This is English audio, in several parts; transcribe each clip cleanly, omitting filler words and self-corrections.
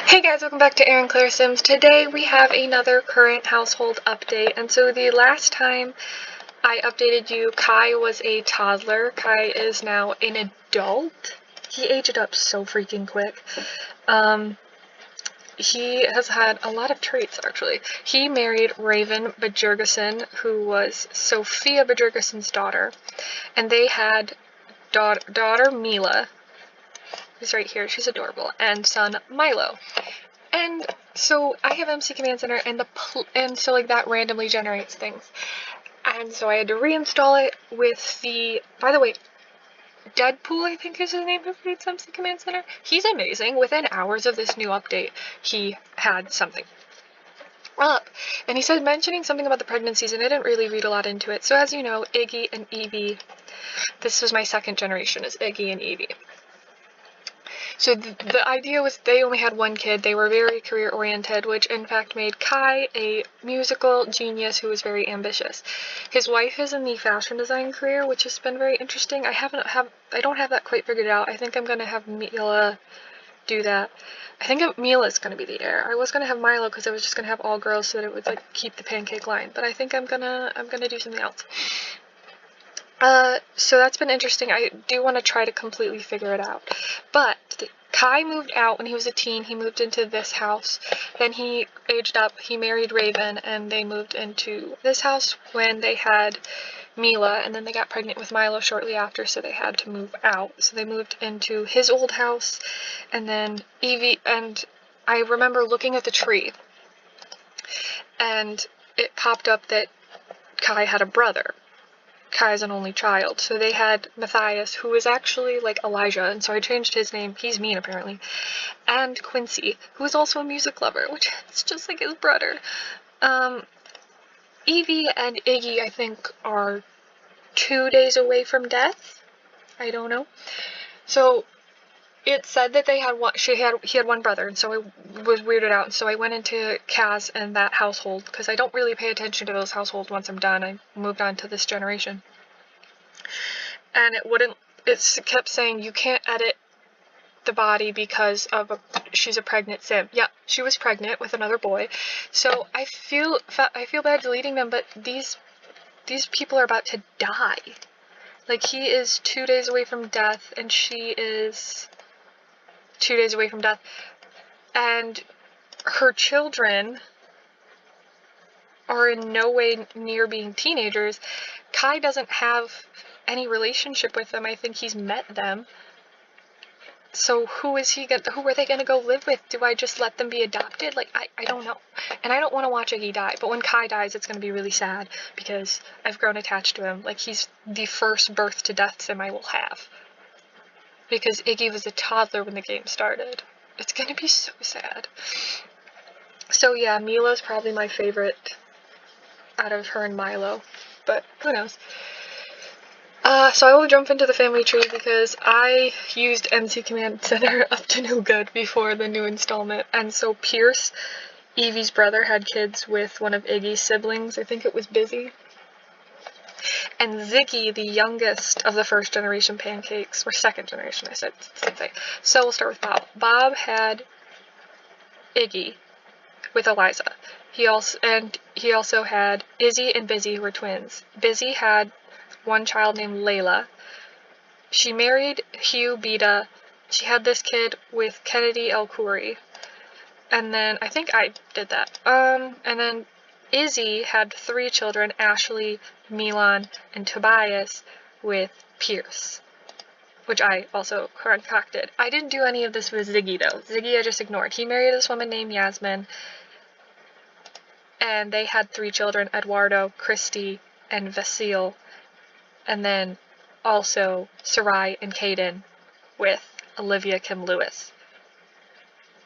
Hey guys, welcome back to Erin Claire Sims. Today we have another current household update, and so the last time I updated you, Kai was a toddler. Kai is now an adult. He aged up so freaking quick. He has had a lot of traits, actually. He married Raven Bajurgason, who was Sophia Bajurgason's daughter, and they had daughter Mila, who's right here, she's adorable, and son Milo. And so I have MC Command Center, and so like that randomly generates things. And so I had to reinstall it with the, by the way, Deadpool, I think is his name, who reads MC Command Center. He's amazing. Within hours of this new update, he had something up. And he said mentioning something about the pregnancies, and I didn't really read a lot into it. So as you know, Iggy and Evie, this was my second generation, is Iggy and Evie. So the idea was they only had one kid. They were very career-oriented, which in fact made Kai a musical genius who was very ambitious. His wife is in the fashion design career, which has been very interesting. I don't have that quite figured out. I think I'm gonna have Mila do that. I think Mila's gonna be the heir. I was gonna have Milo because I was just gonna have all girls so that it would like keep the pancake line. But I think I'm gonna do something else. So that's been interesting. I do want to try to completely figure it out. But Kai moved out when he was a teen. He moved into this house. Then he aged up. He married Raven, and they moved into this house when they had Mila, and then they got pregnant with Milo shortly after, so they had to move out. So they moved into his old house, and then Evie, and I remember looking at the tree, and it popped up that Kai had a brother. Kai's an only child, so they had Matthias, who is actually like Elijah, and so I changed his name, he's mean apparently, and Quincy, who is also a music lover, which is just like his brother. Evie and Iggy, I think, are 2 days away from death. I don't know. So it said that they had he had one brother, and so I was weirded out, and so I went into Kaz and that household, because I don't really pay attention to those households once I'm done. I moved on to this generation. And it kept saying you can't edit the body because of she's a pregnant sim. Yeah, she was pregnant with another boy. So I feel bad deleting them, but these people are about to die. Like, he is 2 days away from death, and she is 2 days away from death, and her children are in no way near being teenagers. Kai doesn't have any relationship with them. I think he's met them. So who are they gonna go live with? Do I just let them be adopted? Like, I don't know. And I don't want to watch Iggy die, but when Kai dies, it's gonna be really sad, because I've grown attached to him. Like, he's the first birth to death sim I will have. Because Iggy was a toddler when the game started. It's gonna be so sad. So yeah, Mila's probably my favorite out of her and Milo, but who knows. So I will jump into the family tree because I used MC Command Center up to no good before the new installment, and so Pierce, Evie's brother, had kids with one of Iggy's siblings. I think it was Busy. And Ziggy, the youngest of the first generation pancakes, or second generation, I said, say. So we'll start with Bob. Bob had Iggy with Eliza. He also had Izzy and Busy, who were twins. Busy had one child named Layla. She married Hugh Beta. She had this kid with Kennedy El Khoury. And then, I think I did that. And then Izzy had 3 children, Ashley, Milan, and Tobias, with Pierce, which I also concocted. I didn't do any of this with Ziggy, though. Ziggy I just ignored. He married this woman named Yasmin, and they had 3 children, Eduardo, Christy, and Vasil, and then also Sarai and Caden with Olivia Kim Lewis.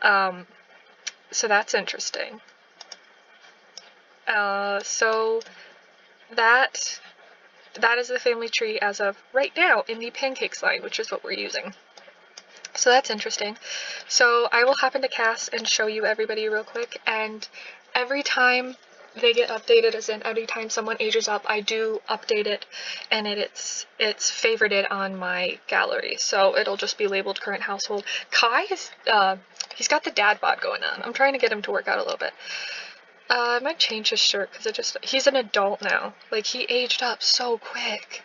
So that's interesting. So that is the family tree as of right now in the pancake slide, which is what we're using. So that's interesting. So I will hop into Cass and show you everybody real quick, and every time they get updated, as in every time someone ages up, I do update it, and it's favorited on my gallery, so it'll just be labeled current household. Kai is He's got the dad bod going on. I'm trying to get him to work out a little bit. I might change his shirt because he's an adult now. Like, he aged up so quick.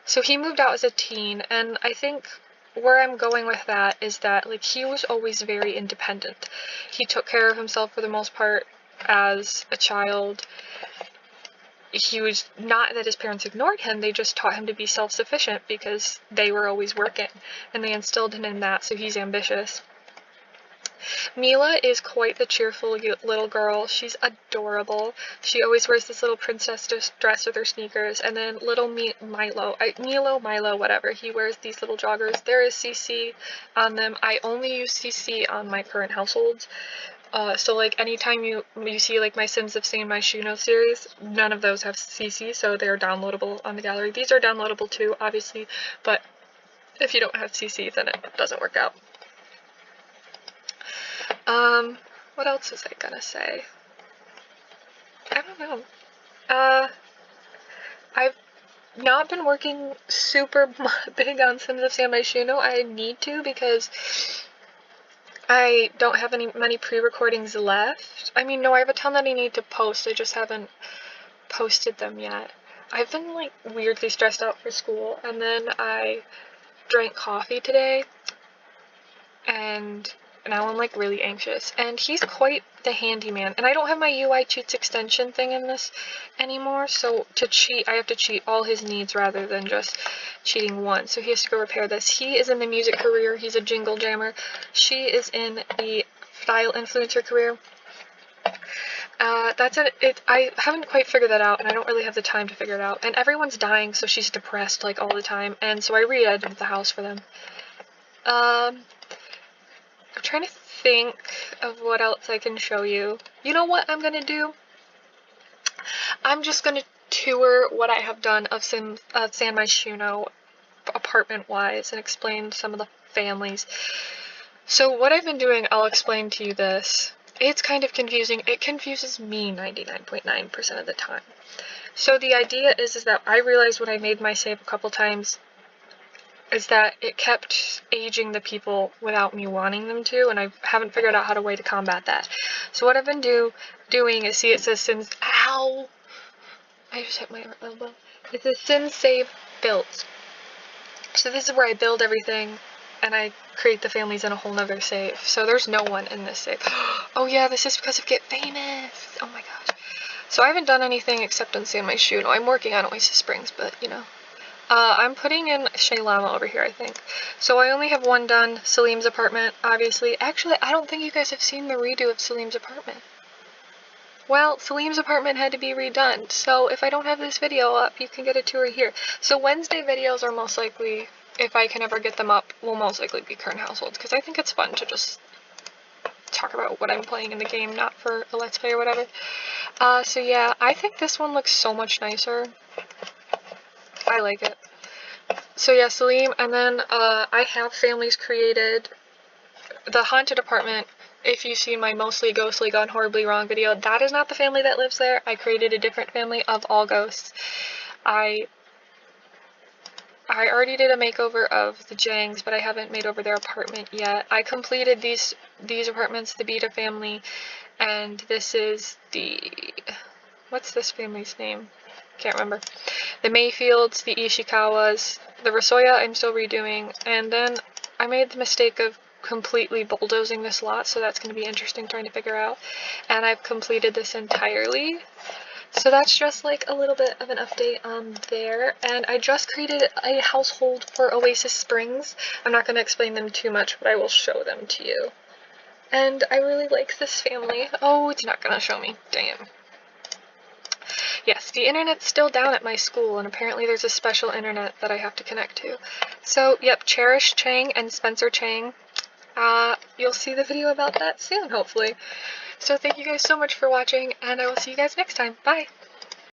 So he moved out as a teen, and I think where I'm going with that is that, like, he was always very independent. He took care of himself for the most part as a child. He was not that his parents ignored him, they just taught him to be self-sufficient because they were always working, and they instilled in him that, so he's ambitious. Mila is quite the cheerful little girl. She's adorable. She always wears this little princess dress with her sneakers. And then little Milo, whatever, he wears these little joggers. There is CC on them. I only use CC on my current households. So like anytime you see like my Sims of San Myshuno series, none of those have CC, so they're downloadable on the gallery. These are downloadable too, obviously, but if you don't have CC, then it doesn't work out. What else was I gonna say? I don't know. I've not been working super big on Sims of San Myshuno. I need to because I don't have many pre-recordings left. I mean, no, I have a ton that I need to post. I just haven't posted them yet. I've been, like, weirdly stressed out for school, and then I drank coffee today, and now I'm, like, really anxious. And he's quite the handyman, and I don't have my UI cheats extension thing in this anymore, so to cheat, I have to cheat all his needs rather than just cheating one. So he has to go repair this. He is in the music career. He's a jingle jammer. She is in the style influencer career. That's it. I haven't quite figured that out, and I don't really have the time to figure it out. And everyone's dying, so she's depressed, like, all the time, and so I re-edited the house for them. I'm trying to think of what else I can show you. You know what I'm gonna do? I'm just gonna tour what I have done of San Myshuno apartment-wise and explain some of the families. So what I've been doing, I'll explain to you this. It's kind of confusing. It confuses me 99.9% of the time. So the idea is that I realized when I made my save a couple times is that it kept aging the people without me wanting them to, and I haven't figured out how to way to combat that. So what I've been doing is, see, it says Sims, ow! I just hit my elbow. It says Sims Save Built. So this is where I build everything, and I create the families in a whole nother save. So there's no one in this save. Oh yeah, this is because of Get Famous! Oh my gosh. So I haven't done anything except on San Myshuno. I'm working on Oasis Springs, but, you know. I'm putting in Shay Lama over here, I think. So I only have one done, Salim's apartment, obviously. Actually, I don't think you guys have seen the redo of Salim's apartment. Well, Salim's apartment had to be redone, so if I don't have this video up, you can get a tour here. So Wednesday videos are most likely, if I can ever get them up, will most likely be current households, because I think it's fun to just talk about what I'm playing in the game, not for a Let's Play or whatever. So yeah, I think this one looks so much nicer. I like it. So yeah, Salim, and then I have families created. The haunted apartment, if you've seen my Mostly Ghostly Gone Horribly Wrong video, that is not the family that lives there. I created a different family of all ghosts. I already did a makeover of the Jangs, but I haven't made over their apartment yet. I completed these apartments, the Beta family, and this is the... what's this family's name? Can't remember. The Mayfields, the Ishikawas, the Rasoya I'm still redoing, and then I made the mistake of completely bulldozing this lot, so that's going to be interesting trying to figure out, and I've completed this entirely. So that's just like a little bit of an update on there, and I just created a household for Oasis Springs. I'm not going to explain them too much, but I will show them to you. And I really like this family. Oh, it's not going to show me. Damn. Yes, the internet's still down at my school, and apparently there's a special internet that I have to connect to. So, yep, Cherish Chang and Spencer Chang. You'll see the video about that soon, hopefully. So thank you guys so much for watching, and I will see you guys next time. Bye!